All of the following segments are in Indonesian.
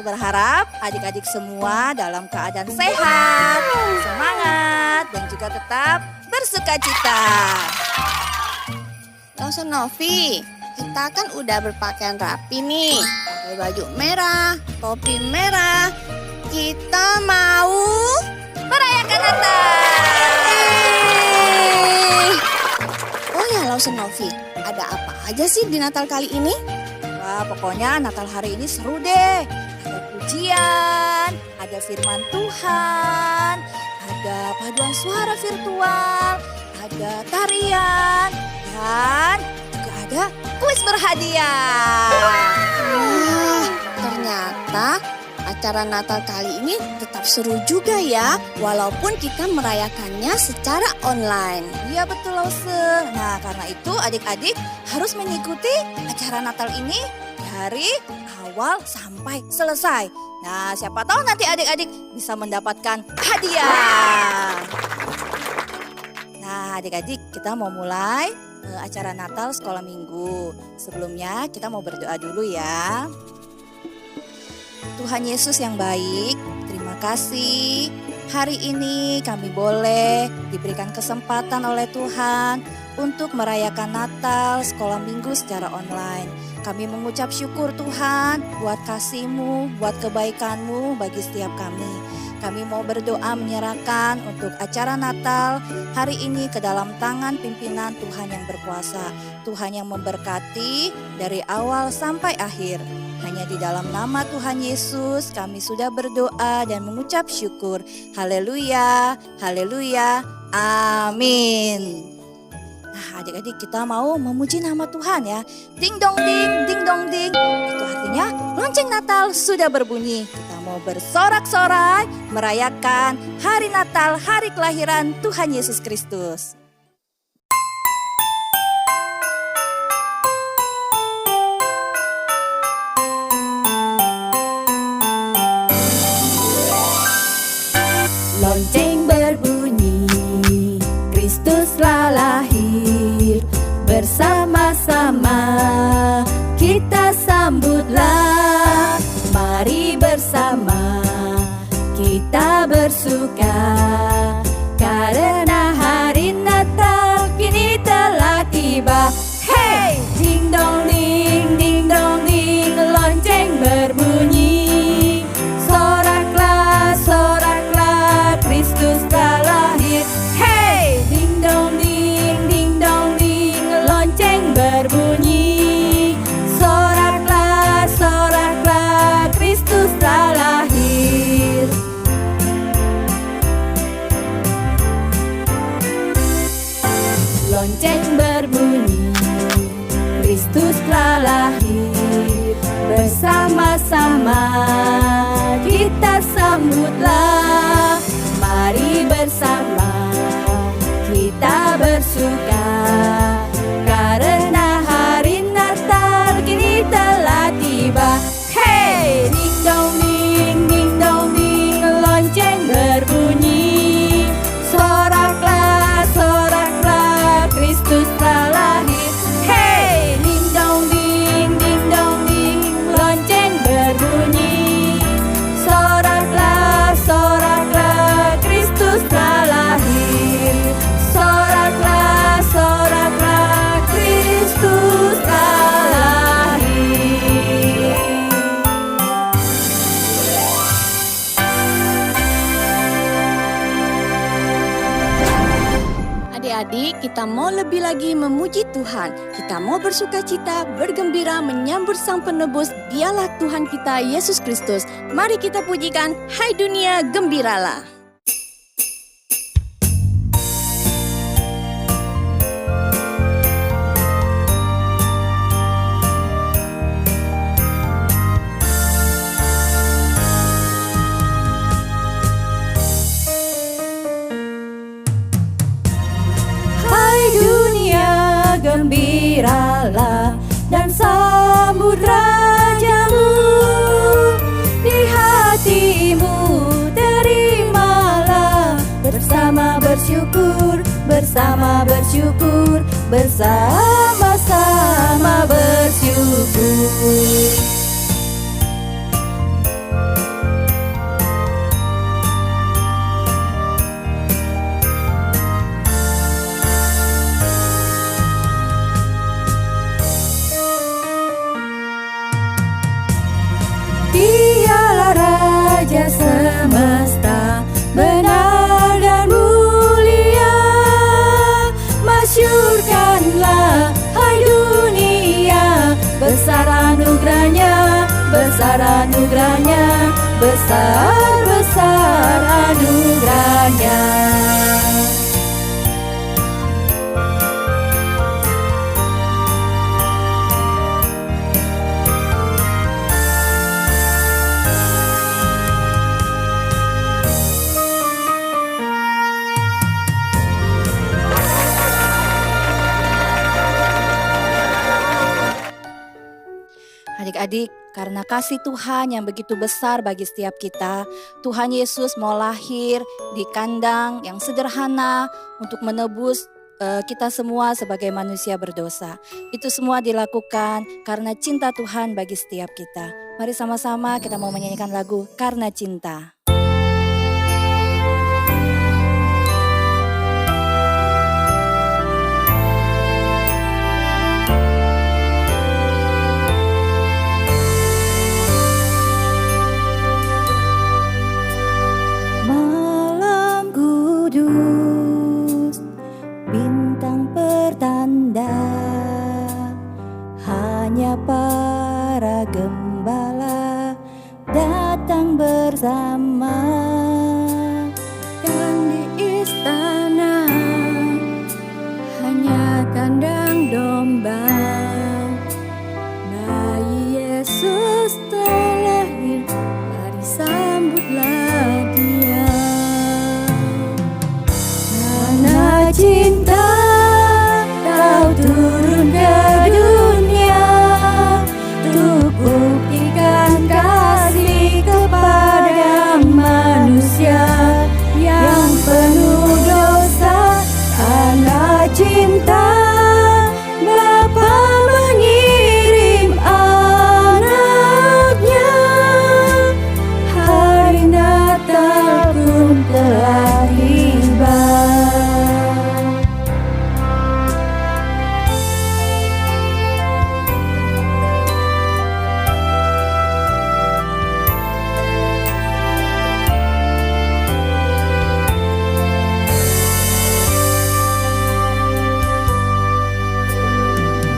berharap adik-adik semua dalam keadaan sehat, semangat, dan juga tetap bersukacita. Langsung Novi, kita kan udah berpakaian rapi nih. Pakai baju merah, topi merah. Kita mau Merayakan Natal! Oh ya Langsung Novi, ada apa aja sih di Natal kali ini? Wah, pokoknya Natal hari ini seru deh. Ada pujian, ada firman Tuhan, ada paduan suara virtual, ada tarian, dan juga ada kuis berhadiah. Wah, ternyata acara Natal kali ini tetap seru juga ya, walaupun kita merayakannya secara online. Iya betul Lause. Nah karena itu adik-adik harus mengikuti acara Natal ini dari awal sampai selesai. Nah siapa tahu nanti adik-adik bisa mendapatkan hadiah. Nah adik-adik kita mau mulai acara Natal sekolah minggu. Sebelumnya kita mau berdoa dulu ya. Tuhan Yesus yang baik, terima kasih. Hari ini kami boleh diberikan kesempatan oleh Tuhan untuk merayakan Natal sekolah minggu secara online. Kami mengucap syukur Tuhan buat kasih-Mu, buat kebaikan-Mu bagi setiap kami. Kami mau berdoa menyerahkan untuk acara Natal hari ini ke dalam tangan pimpinan Tuhan yang berkuasa. Tuhan yang memberkati dari awal sampai akhir. Hanya di dalam nama Tuhan Yesus kami sudah berdoa dan mengucap syukur. Haleluya, haleluya, amin. Nah adik-adik kita mau memuji nama Tuhan ya. Ding dong ding. Itu artinya lonceng Natal sudah berbunyi. Kita mau bersorak-sorai merayakan hari Natal, hari kelahiran Tuhan Yesus Kristus. Lonceng berbunyi, Kristuslah lahir. Bersama-sama kita sambutlah. Mari bersama kita bersuka, karena hari Natal kini telah tiba. Hey! Ding dong ding, lonceng berbunyi. Soraklah, Kristus telah lahir. Hey! Ding dong ding, lonceng berbunyi. Soraklah, Kristus telah lahir. Lonceng berbunyi, Kristus telah lahir. Bersama-sama kita sambutlah. Mari bersama kita bersuka, karena hari Natal kini telah tiba. Hey! Ding dong ding, lonceng berbunyi. Soraklah, Kristus telah lahir. Hey! Ding dong ding, lonceng berbunyi. Soraklah, Kristus telah lahir. Soraklah, Kristus telah lahir. Adik-adik, kita mau lebih lagi memuji Tuhan. Kita mau bersukacita, bergembira menyambut Sang Penebus. Dialah Tuhan kita Yesus Kristus. Mari kita pujikan, hai dunia gembiralah. Hai dunia gembiralah dan sambut Rajamu. Di hatimu terimalah, bersama bersyukur, bersama-sama bersyukur. besar anugerahnya, besar anugerahnya. Adik-adik, karena kasih Tuhan yang begitu besar bagi setiap kita, Tuhan Yesus mau lahir di kandang yang sederhana untuk menebus kita semua sebagai manusia berdosa. Itu semua dilakukan karena cinta Tuhan bagi setiap kita. Mari sama-sama kita mau menyanyikan lagu Karena Cinta. Malam kudus, bintang pertanda, hanya para gembala datang bersama. Dan di istana hanya kandang domba, bayi Yesus telah lahir, mari sambutlah Dia. Karena cinta Kau turun ke dunia untuk buktikan kasih kepada manusia yang penuh dosa. Karena cinta Bapa mengirim anaknya, hari Natal pun telah tiba.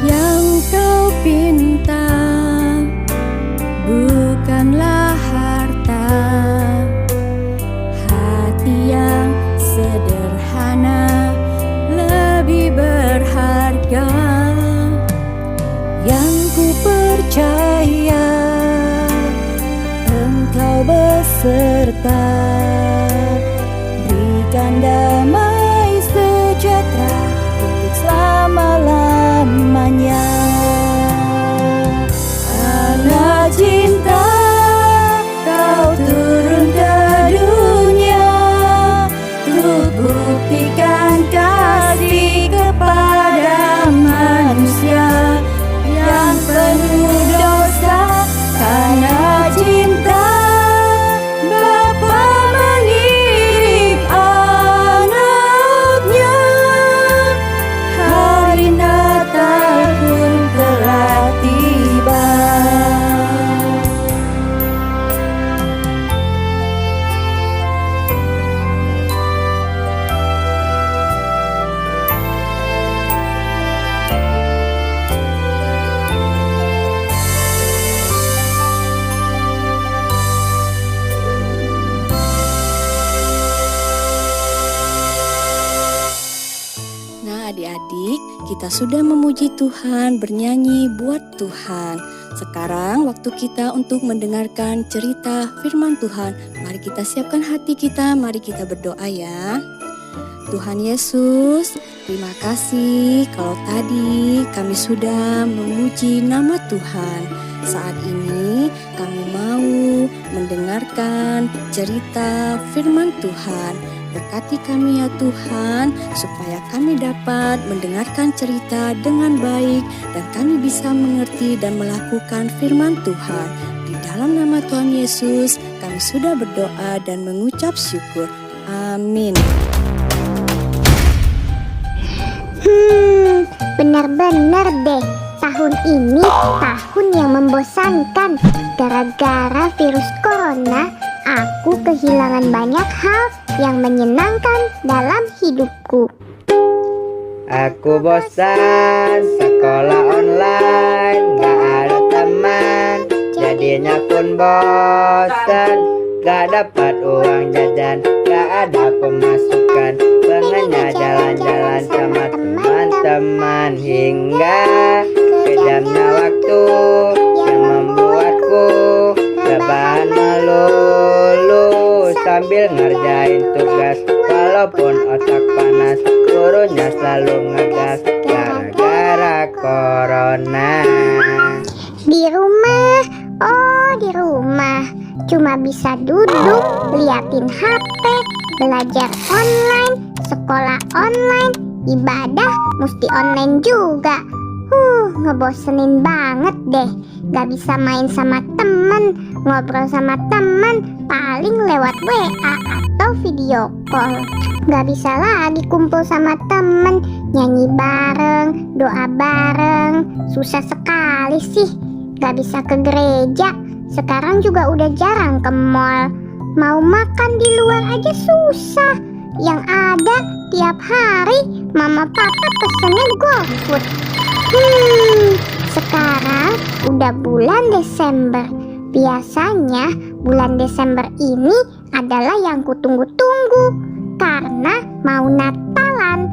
Yang kau pinta bukanlah harta, hati yang sederhana lebih berharga. Yang ku percaya Engkau beserta, berikan damai sejahtera untuk selama-lamanya. Karena cinta Kau turun ke dunia untuk buktikan kasih kepada manusia yang penuh dosa. Karena cinta Bapa mengirim anaknya, hari Natal pun telah tiba. Nah adik-adik, kita sudah memuji Tuhan, bernyanyi buat Tuhan. Sekarang waktu kita untuk mendengarkan cerita firman Tuhan. Mari kita siapkan hati kita, mari kita berdoa ya. Tuhan Yesus, terima kasih kalau tadi kami sudah memuji nama Tuhan. Saat ini kami mau mendengarkan cerita firman Tuhan. Berkati kami ya Tuhan, supaya kami dapat mendengarkan cerita dengan baik dan kami bisa mengerti dan melakukan firman Tuhan. Di dalam nama Tuhan Yesus, kami sudah berdoa dan mengucap syukur. Amin. Benar-benar deh, tahun ini tahun yang membosankan. Gara-gara virus corona, aku kehilangan banyak hal yang menyenangkan dalam hidupku. Aku bosan sekolah online, gak ada teman, jadinya pun bosan, gak dapat uang jajan, gak ada pemasukan, pengennya jalan-jalan sama teman-teman. Hingga kejamnya waktu yang membuatku rebahan melulu sambil ngerjain tugas. Walaupun otak panas, gurunya selalu ngegas gara-gara corona. Di rumah, oh di rumah, cuma bisa duduk, liatin HP, belajar online, sekolah online, ibadah mesti online juga. Ngebosenin banget deh. Gak bisa main sama temen, ngobrol sama temen, paling lewat WA atau video call. Gak bisa lagi kumpul sama temen, nyanyi bareng, doa bareng. Susah sekali sih. Gak bisa ke gereja, sekarang juga udah jarang ke mall. Mau makan di luar aja susah. Yang ada tiap hari mama papa pesennya GoFood. Sekarang udah bulan Desember. Biasanya bulan Desember ini adalah yang kutunggu-tunggu karena mau Natalan.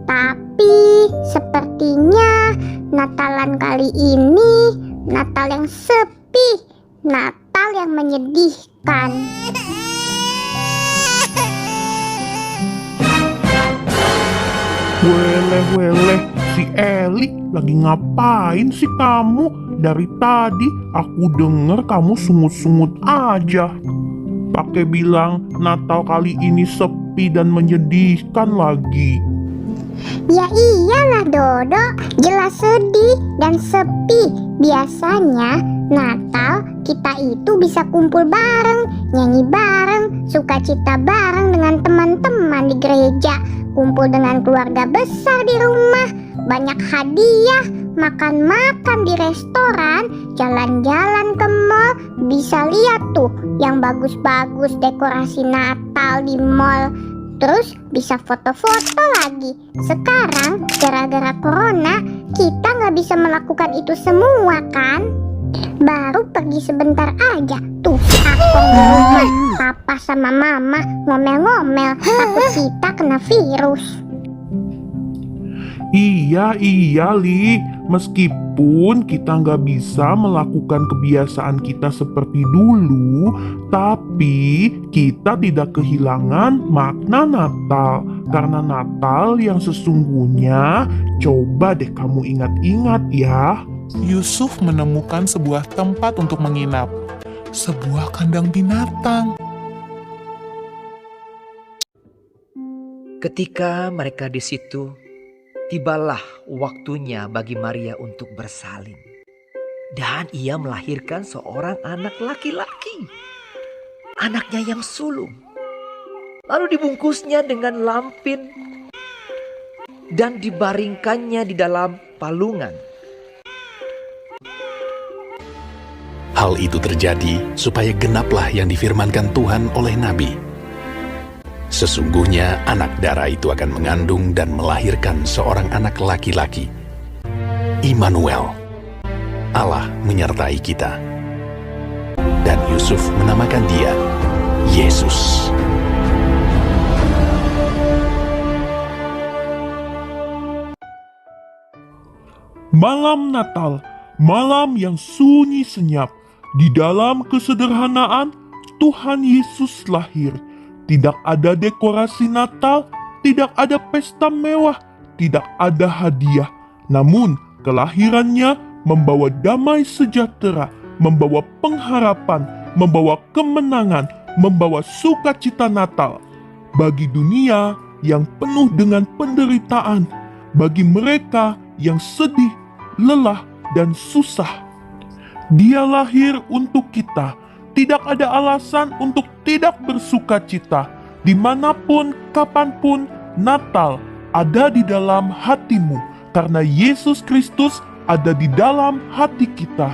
Tapi sepertinya Natalan kali ini Natal yang sepi, Natal yang menyedihkan. Weleh, si Eli lagi ngapain sih kamu? Dari tadi aku denger kamu sungut-sungut aja. Pakai bilang Natal kali ini sepi dan menyedihkan lagi. Ya iyalah Dodo, jelas sedih dan sepi. Biasanya Natal kita itu bisa kumpul bareng, nyanyi bareng, sukacita bareng dengan teman-teman di gereja, kumpul dengan keluarga besar di rumah, banyak hadiah, makan-makan di restoran, jalan-jalan ke mall. Bisa lihat tuh yang bagus-bagus dekorasi Natal di mall. Terus bisa foto-foto lagi. Sekarang gara-gara corona kita nggak bisa melakukan itu semua kan? Baru pergi sebentar aja. Tuh aku di rumah, papa sama mama ngomel-ngomel takut kita kena virus. Iya Li, meskipun kita nggak bisa melakukan kebiasaan kita seperti dulu, tapi kita tidak kehilangan makna Natal. Karena Natal yang sesungguhnya, coba deh kamu ingat-ingat ya. Yusuf menemukan sebuah tempat untuk menginap, sebuah kandang binatang. Ketika mereka di situ, tibalah waktunya bagi Maria untuk bersalin. Dan ia melahirkan seorang anak laki-laki, anaknya yang sulung. Lalu dibungkusnya dengan lampin dan dibaringkannya di dalam palungan. Hal itu terjadi supaya genaplah yang difirmankan Tuhan oleh Nabi. Sesungguhnya anak darah itu akan mengandung dan melahirkan seorang anak laki-laki. Immanuel, Allah menyertai kita. Dan Yusuf menamakan dia Yesus. Malam Natal, malam yang sunyi senyap. Di dalam kesederhanaan, Tuhan Yesus lahir. Tidak ada dekorasi Natal, tidak ada pesta mewah, tidak ada hadiah. Namun, kelahirannya membawa damai sejahtera, membawa pengharapan, membawa kemenangan, membawa sukacita Natal. Bagi dunia yang penuh dengan penderitaan, bagi mereka yang sedih, lelah, dan susah. Dia lahir untuk kita. Tidak ada alasan untuk tidak bersuka cita. Dimanapun, kapanpun, Natal ada di dalam hatimu. Karena Yesus Kristus ada di dalam hati kita.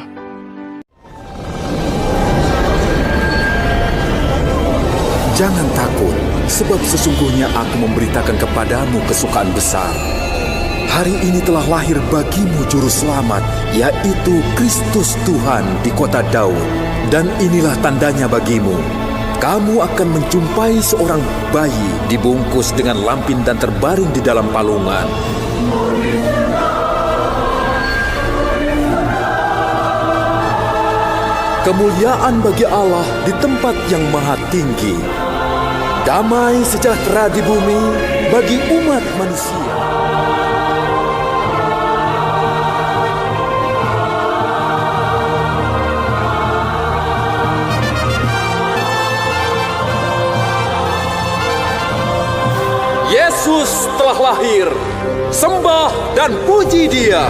Jangan takut, sebab sesungguhnya aku memberitakan kepadamu kesukaan besar. Hari ini telah lahir bagimu juru selamat, yaitu Kristus Tuhan di kota Daud. Dan inilah tandanya bagimu. Kamu akan menjumpai seorang bayi dibungkus dengan lampin dan terbaring di dalam palungan. Kemuliaan bagi Allah di tempat yang maha tinggi. Damai sejahtera di bumi bagi umat manusia. Yesus telah lahir. Sembah dan puji Dia.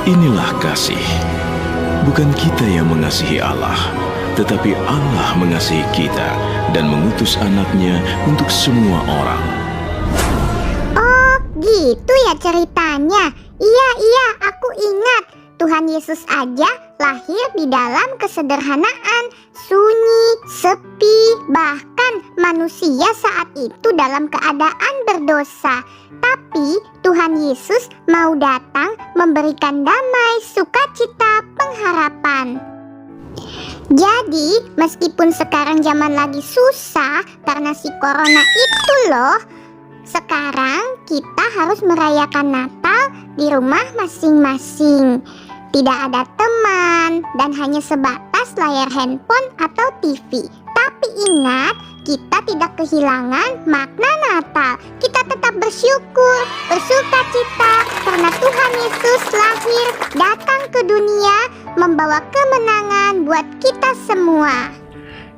Inilah kasih. Bukan kita yang mengasihi Allah, tetapi Allah mengasihi kita dan mengutus anaknya untuk semua orang. Oh, gitu ya ceritanya. Iya, aku ingat. Tuhan Yesus aja lahir di dalam kesederhanaan, sunyi, sepi, bahkan manusia saat itu dalam keadaan berdosa. Tapi Tuhan Yesus mau datang memberikan damai, sukacita, pengharapan. Jadi, meskipun sekarang zaman lagi susah karena si corona itu loh, sekarang kita harus merayakan Natal di rumah masing-masing. Tidak ada teman dan hanya sebatas layar handphone atau TV. Tapi ingat, kita tidak kehilangan makna Natal. Kita tetap bersyukur, bersukacita karena Tuhan Yesus lahir, datang ke dunia, membawa kemenangan buat kita semua.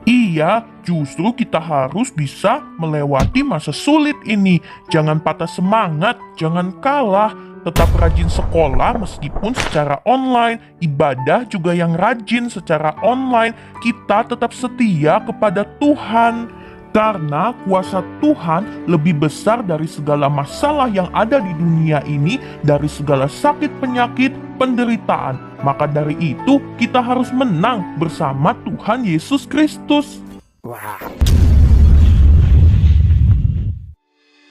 Iya, justru kita harus bisa melewati masa sulit ini. Jangan patah semangat, jangan kalah. Tetap rajin sekolah meskipun secara online, ibadah juga yang rajin secara online. Kita tetap setia kepada Tuhan, karena kuasa Tuhan lebih besar dari segala masalah yang ada di dunia ini, dari segala sakit penyakit, penderitaan. Maka dari itu kita harus menang bersama Tuhan Yesus Kristus.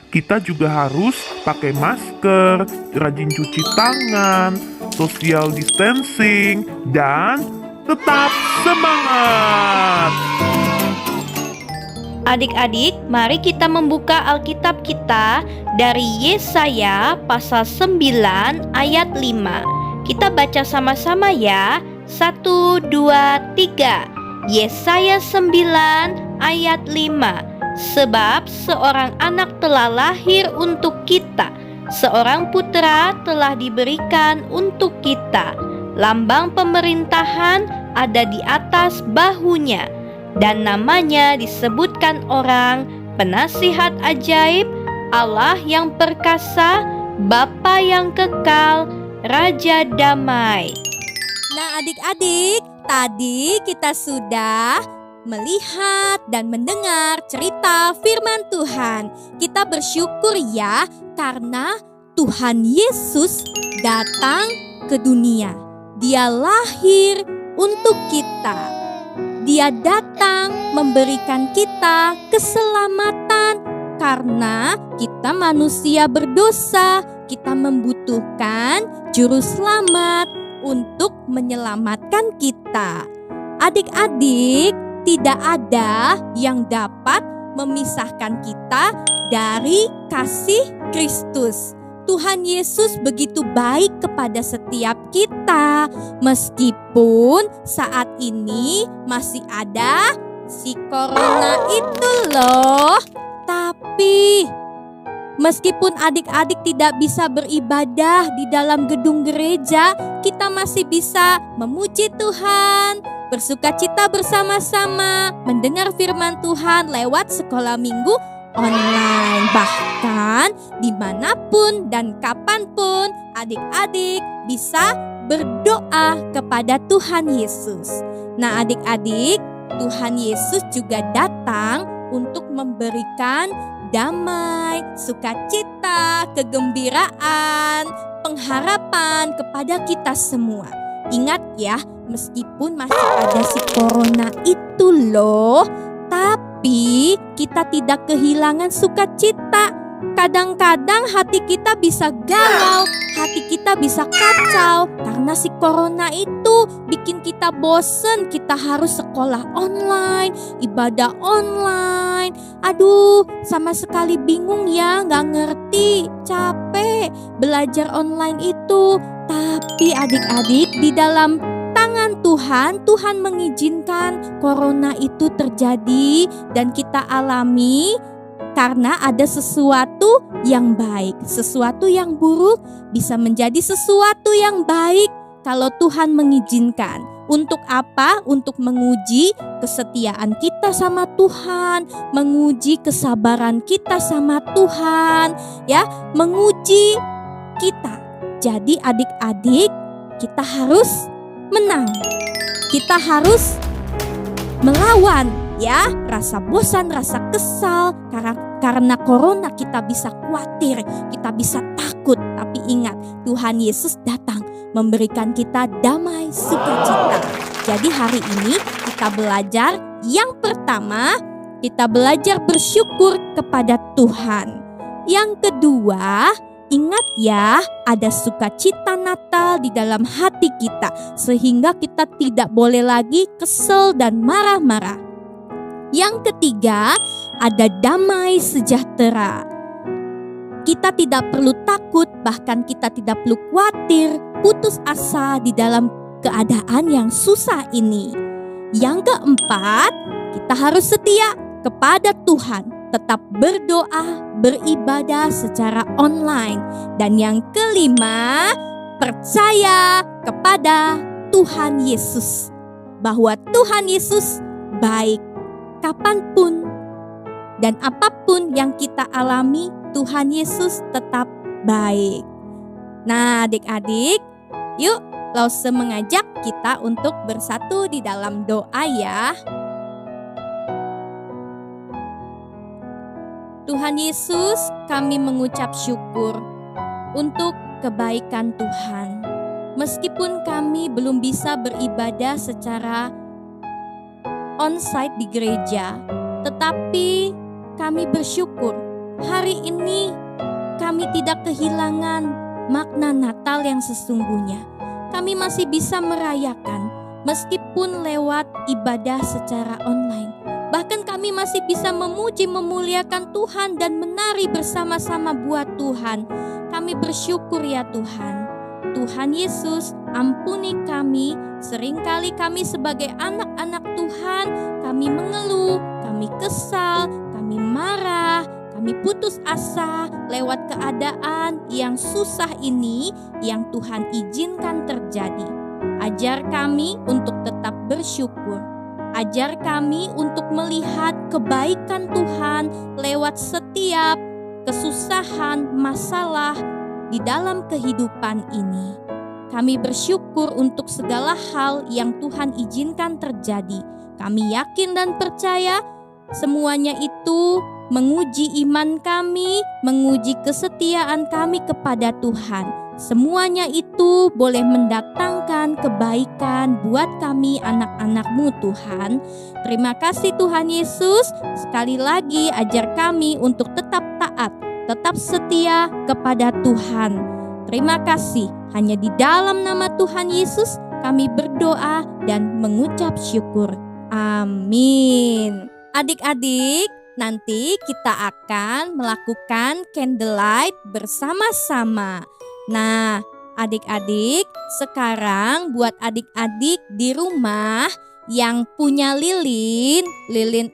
Kita juga harus pakai masker, rajin cuci tangan, social distancing, dan tetap semangat! Adik-adik, mari kita membuka Alkitab kita dari Yesaya pasal 9 ayat 5. Kita baca sama-sama ya. 1, 2, 3. Yesaya 9 ayat 5. Sebab seorang anak telah lahir untuk kita, seorang putra telah diberikan untuk kita. Lambang pemerintahan ada di atas bahunya, dan namanya disebutkan orang Penasihat Ajaib, Allah yang perkasa, Bapa yang kekal, Raja Damai. Nah adik-adik, tadi kita sudah melihat dan mendengar cerita firman Tuhan. Kita bersyukur ya karena Tuhan Yesus datang ke dunia. Dia lahir untuk kita. Dia datang memberikan kita keselamatan karena kita manusia berdosa. Kita membutuhkan juru selamat untuk menyelamatkan kita. Adik-adik, tidak ada yang dapat memisahkan kita dari kasih Kristus. Tuhan Yesus begitu baik kepada setiap kita. Meskipun saat ini masih ada si corona itu loh. Tapi meskipun adik-adik tidak bisa beribadah di dalam gedung gereja, kita masih bisa memuji Tuhan, bersukacita bersama-sama, mendengar firman Tuhan lewat sekolah minggu online. Bahkan dimanapun dan kapanpun adik-adik bisa berdoa kepada Tuhan Yesus. Nah adik-adik, Tuhan Yesus juga datang untuk memberikan damai, sukacita, kegembiraan, pengharapan kepada kita semua. Ingat ya, meskipun masih ada si corona itu loh, tapi kita tidak kehilangan sukacita. Kadang-kadang hati kita bisa galau, hati kita bisa kacau karena si corona itu bikin kita bosen. Kita harus sekolah online, ibadah online. Aduh, sama sekali bingung ya, gak ngerti, capek belajar online itu. Tapi adik-adik, di dalam tangan Tuhan, Tuhan mengizinkan corona itu terjadi dan kita alami karena ada sesuatu yang baik. Sesuatu yang buruk bisa menjadi sesuatu yang baik kalau Tuhan mengizinkan. Untuk apa? Untuk menguji kesetiaan kita sama Tuhan, menguji kesabaran kita sama Tuhan, ya, menguji kita. Jadi adik-adik, kita harus menang. Kita harus melawan ya rasa bosan, rasa kesal karena corona. Kita bisa khawatir, kita bisa takut, tapi ingat, Tuhan Yesus datang memberikan kita damai, sukacita. Jadi hari ini kita belajar, yang pertama kita belajar bersyukur kepada Tuhan. Yang kedua, ingat ya, ada sukacita Natal di dalam hati kita, sehingga kita tidak boleh lagi kesel dan marah-marah. Yang ketiga, ada damai sejahtera. Kita tidak perlu takut, bahkan kita tidak perlu khawatir, putus asa di dalam keadaan yang susah ini. Yang keempat, kita harus setia kepada Tuhan, tetap berdoa, beribadah secara online. Dan yang kelima, percaya kepada Tuhan Yesus, bahwa Tuhan Yesus baik kapanpun dan apapun yang kita alami, Tuhan Yesus tetap baik. Nah adik-adik, yuk Lause mengajak kita untuk bersatu di dalam doa ya. Tuhan Yesus, kami mengucap syukur untuk kebaikan Tuhan. Meskipun kami belum bisa beribadah secara onsite di gereja, tetapi kami bersyukur hari ini kami tidak kehilangan makna Natal yang sesungguhnya. Kami masih bisa merayakan meskipun lewat ibadah secara online. Bahkan kami masih bisa memuji, memuliakan Tuhan dan menari bersama-sama buat Tuhan. Kami bersyukur ya Tuhan. Tuhan Yesus, ampuni kami. Seringkali kami sebagai anak-anak Tuhan, kami mengeluh, kami kesal, kami marah, kami putus asa lewat keadaan yang susah ini yang Tuhan izinkan terjadi. Ajar kami untuk tetap bersyukur. Ajar kami untuk melihat kebaikan Tuhan lewat setiap kesusahan, masalah di dalam kehidupan ini. Kami bersyukur untuk segala hal yang Tuhan izinkan terjadi. Kami yakin dan percaya semuanya itu menguji iman kami, menguji kesetiaan kami kepada Tuhan. Semuanya itu boleh mendatangkan kebaikan buat kami anak-anak-Mu Tuhan. Terima kasih Tuhan Yesus. Sekali lagi ajar kami untuk tetap taat, tetap setia kepada Tuhan. Terima kasih, hanya di dalam nama Tuhan Yesus kami berdoa dan mengucap syukur. Amin. Adik-adik, nanti kita akan melakukan candlelight bersama-sama. Nah, adik-adik, sekarang buat adik-adik di rumah yang punya lilin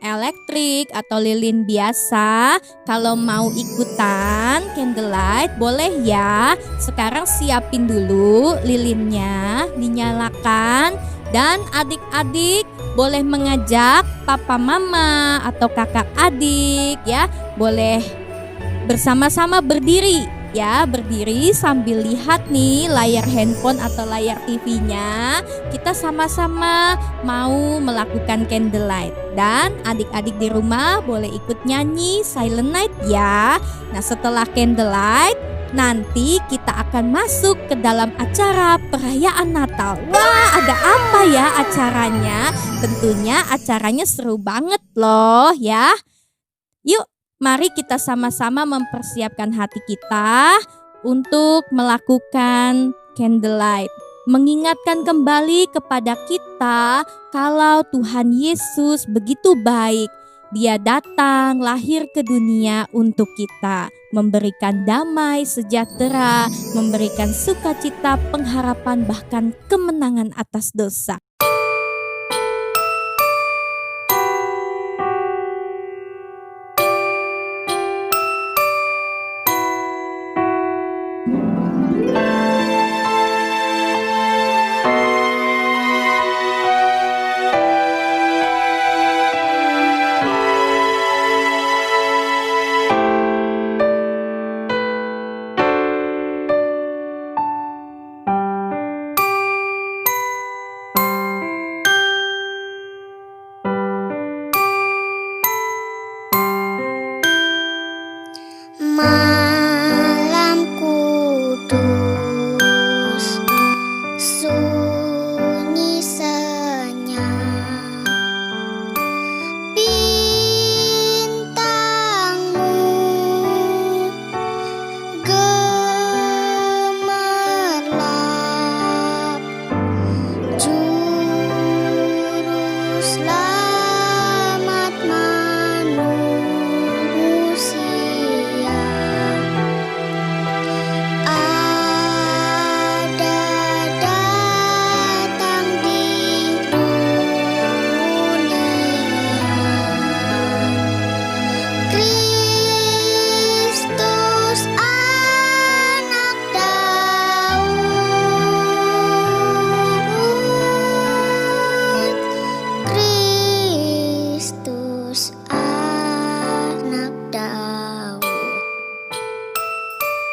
elektrik atau lilin biasa, kalau mau ikutan candlelight boleh ya. Sekarang siapin dulu lilinnya, dinyalakan, dan adik-adik boleh mengajak papa mama atau kakak adik ya, boleh bersama-sama berdiri ya, berdiri sambil lihat nih layar handphone atau layar TV-nya. Kita sama-sama mau melakukan candlelight. Dan adik-adik di rumah boleh ikut nyanyi Silent Night ya. Nah, setelah candlelight nanti kita akan masuk ke dalam acara perayaan Natal. Wah, ada apa ya acaranya? Tentunya acaranya seru banget loh ya. Yuk, mari kita sama-sama mempersiapkan hati kita untuk melakukan candlelight. Mengingatkan kembali kepada kita kalau Tuhan Yesus begitu baik. Dia datang lahir ke dunia untuk kita, memberikan damai sejahtera, memberikan sukacita, pengharapan, bahkan kemenangan atas dosa. Malam kudus, sunyi senyap, bintangmu gemerlap, juru selamat manusia.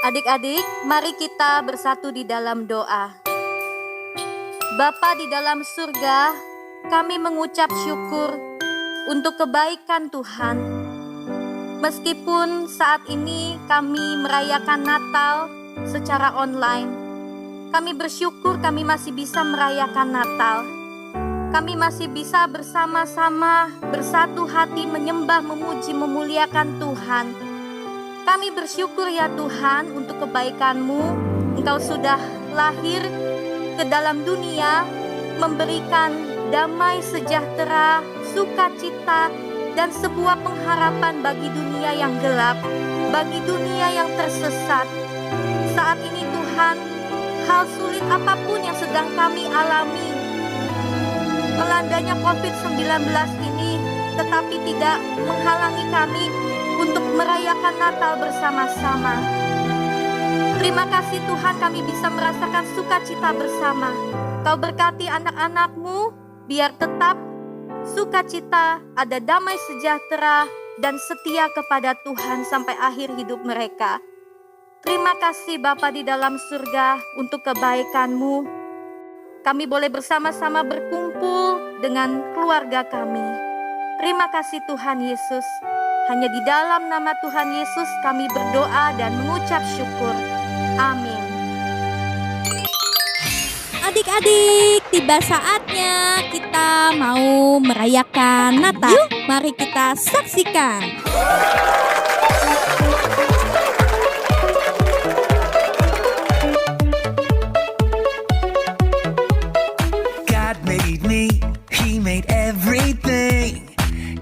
Adik-adik, mari kita bersatu di dalam doa. Bapa di dalam surga, kami mengucap syukur untuk kebaikan Tuhan. Meskipun saat ini kami merayakan Natal secara online, kami bersyukur kami masih bisa merayakan Natal. Kami masih bisa bersama-sama bersatu hati menyembah, memuji, memuliakan Tuhan. Kami bersyukur ya Tuhan untuk kebaikan-Mu. Engkau sudah lahir ke dalam dunia, memberikan damai sejahtera, sukacita, dan sebuah pengharapan bagi dunia yang gelap, bagi dunia yang tersesat. Saat ini Tuhan, hal sulit apapun yang sedang kami alami, melandanya COVID-19 ini, tetapi tidak menghalangi kami untuk merayakan Natal bersama-sama. Terima kasih Tuhan, kami bisa merasakan sukacita bersama. Kau berkati anak-anak-Mu, biar tetap sukacita, ada damai sejahtera, dan setia kepada Tuhan sampai akhir hidup mereka. Terima kasih Bapa di dalam surga untuk kebaikan-Mu. Kami boleh bersama-sama berkumpul dengan keluarga kami. Terima kasih Tuhan Yesus. Hanya di dalam nama Tuhan Yesus kami berdoa dan mengucap syukur. Amin. Adik-adik, tiba saatnya kita mau merayakan Natal. Mari kita saksikan. God made me, He made everything.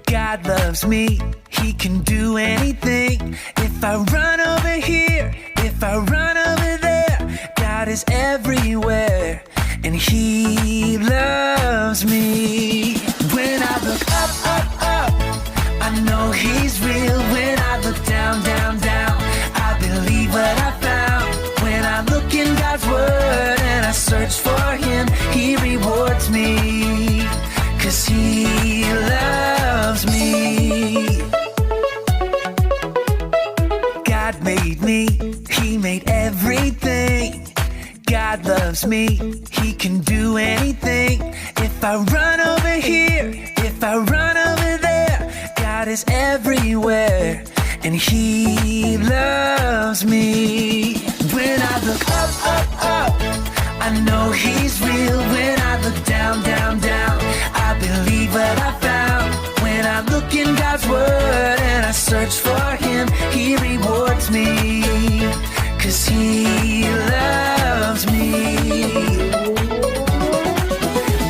God loves me, He can do anything. If I run over here, if I run over there, God is everywhere, and He loves me. When I look up, up, up, I know He's real. When I look down, down, down, I believe what I found. When I look in God's Word and I search for Him, He rewards me, 'cause He me, He made everything. God loves me, He can do anything. If I run over here, if I run over there, God is everywhere, and He loves me. When I look up, up, up, I know He's real. When I look down, down, down, I believe what I found. When I look in God's Word and I search for Him, He rewards me, 'cause He loves me.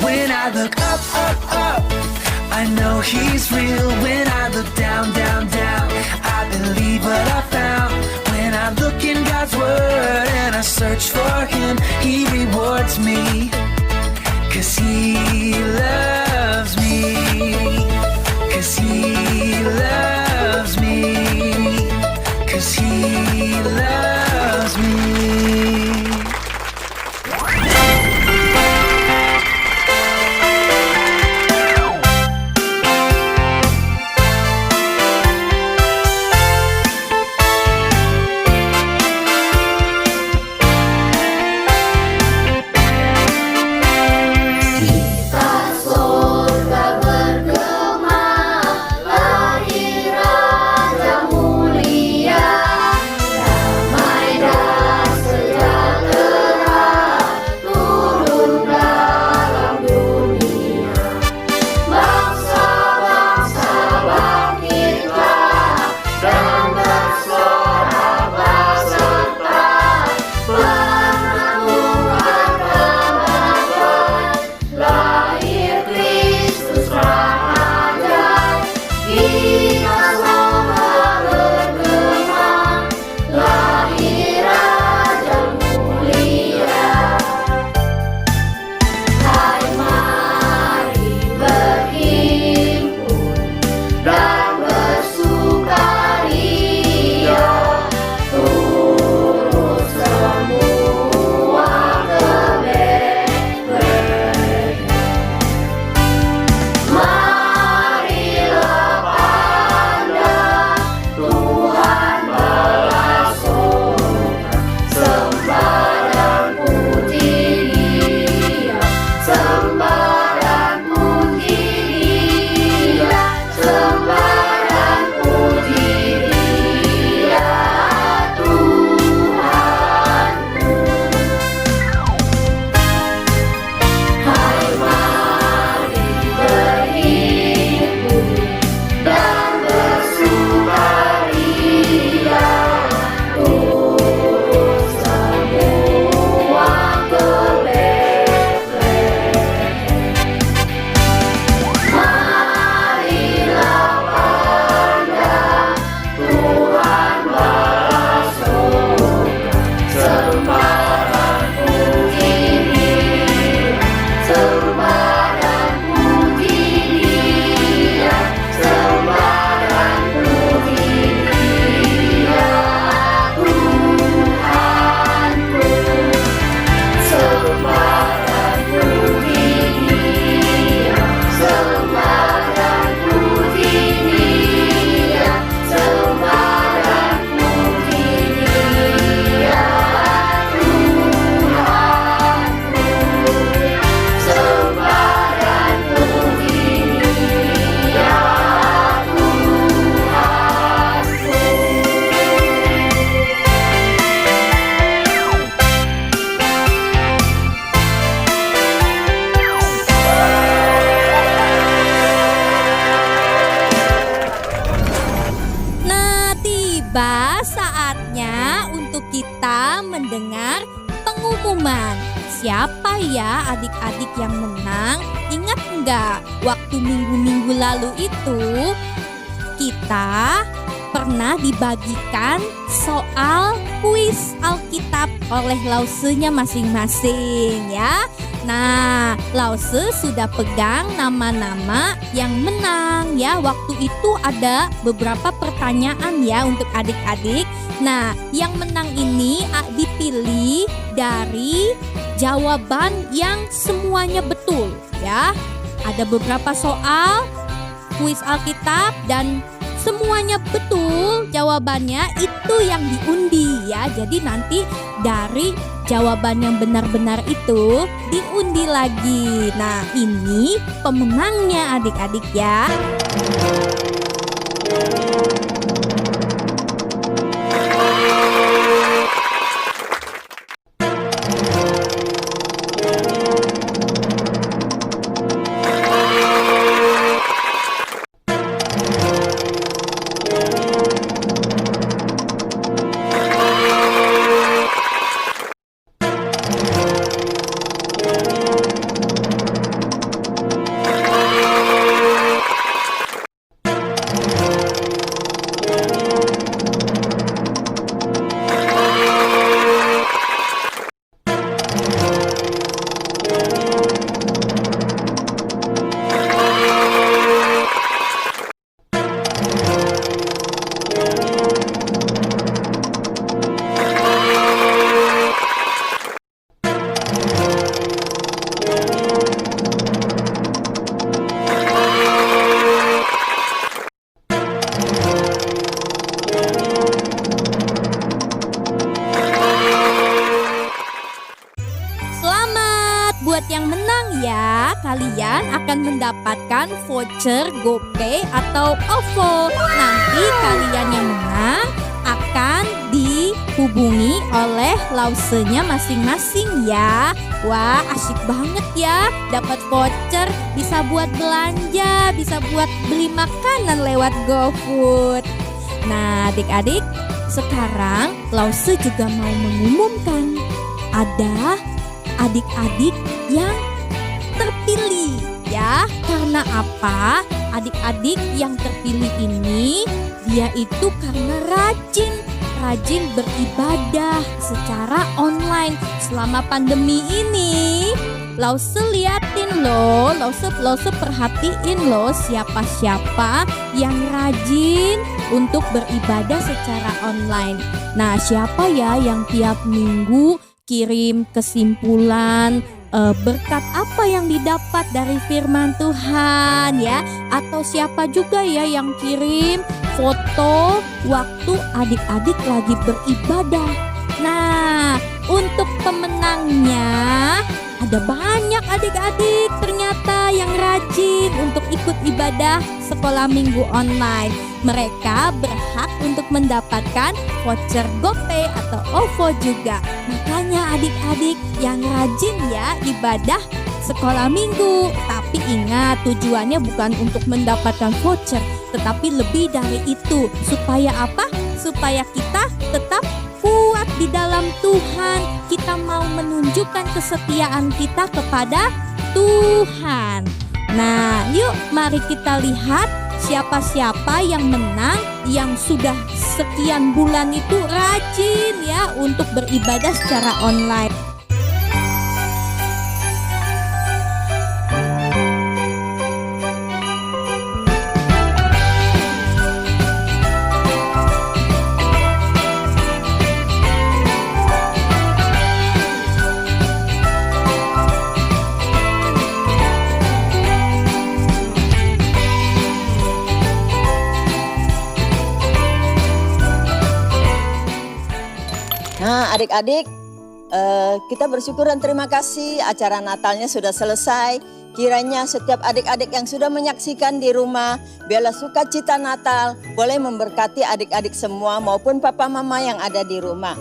When I look up, up, up, I know He's real. When I look down, down, down, I believe what I found. When I look in God's Word and I search for Him, He rewards me, 'cause He loves me, 'cause He loves me, 'cause He loves me. kita mendengar pengumuman. Siapa ya adik-adik yang menang? Ingat enggak, waktu minggu-minggu lalu itu kita pernah dibagikan soal kuis Alkitab oleh lausenya masing-masing ya. Nah, lause sudah pegang nama-nama yang menang ya. Waktu itu ada beberapa pertanyaan ya untuk adik-adik. Nah, yang menang ini dipilih dari jawaban yang semuanya betul ya. Ada beberapa soal kuis Alkitab dan semuanya betul jawabannya itu yang diundi ya. Jadi nanti dari jawaban yang benar-benar itu diundi lagi. Nah, ini pemenangnya adik-adik ya. Buat yang menang ya, kalian akan mendapatkan voucher GoPay atau OVO. Nanti kalian yang menang akan dihubungi oleh lausenya masing-masing ya. Wah, asyik banget ya, dapat voucher, bisa buat belanja, bisa buat beli makanan lewat GoFood. Nah, adik-adik, sekarang Lause juga mau mengumumkan ada adik-adik yang terpilih ya. Karena apa? Adik-adik yang terpilih ini dia itu karena rajin beribadah secara online selama pandemi ini. Lause liatin loh, Lause perhatiin loh siapa-siapa yang rajin untuk beribadah secara online. Nah, siapa ya yang tiap minggu kirim kesimpulan berkat apa yang didapat dari firman Tuhan ya, atau siapa juga ya yang kirim foto waktu adik-adik lagi beribadah. Nah, untuk pemenangnya ada banyak adik-adik ternyata yang rajin untuk ikut ibadah sekolah minggu online. Mereka berhak untuk mendapatkan voucher GoPay atau OVO juga. Makanya adik-adik yang rajin ya ibadah sekolah minggu. Tapi ingat, tujuannya bukan untuk mendapatkan voucher, tetapi lebih dari itu. Supaya apa? Supaya kita tetap kuat di dalam Tuhan. Kita mau menunjukkan kesetiaan kita kepada Tuhan. Nah, yuk mari kita lihat siapa-siapa yang menang, yang sudah sekian bulan itu rajin ya untuk beribadah secara online. Nah, adik-adik, kita bersyukur dan terima kasih acara Natalnya sudah selesai. Kiranya setiap adik-adik yang sudah menyaksikan di rumah, biarlah sukacita Natal boleh memberkati adik-adik semua maupun papa mama yang ada di rumah.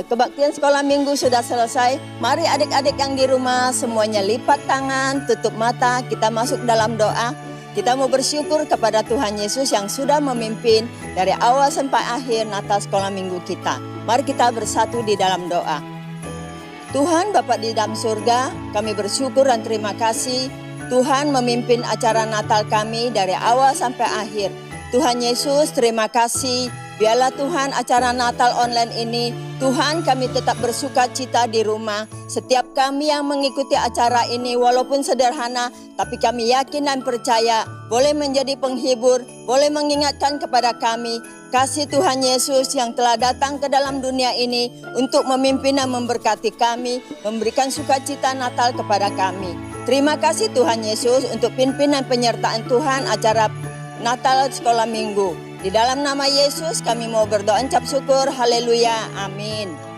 Kebaktian sekolah minggu sudah selesai. Mari adik-adik yang di rumah semuanya lipat tangan, tutup mata, kita masuk dalam doa. Kita mau bersyukur kepada Tuhan Yesus yang sudah memimpin dari awal sampai akhir Natal sekolah minggu kita. Mari kita bersatu di dalam doa. Tuhan Bapa di dalam surga, kami bersyukur dan terima kasih Tuhan memimpin acara Natal kami dari awal sampai akhir. Tuhan Yesus, terima kasih. Biarlah Tuhan acara Natal online ini, Tuhan kami tetap bersuka cita di rumah. Setiap kami yang mengikuti acara ini walaupun sederhana, tapi kami yakin dan percaya boleh menjadi penghibur, boleh mengingatkan kepada kami kasih Tuhan Yesus yang telah datang ke dalam dunia ini untuk memimpin dan memberkati kami, memberikan sukacita Natal kepada kami. Terima kasih Tuhan Yesus untuk pimpin dan penyertaan Tuhan acara Natal sekolah minggu. Di dalam nama Yesus kami mau berdoa ucap syukur. Haleluya. Amin.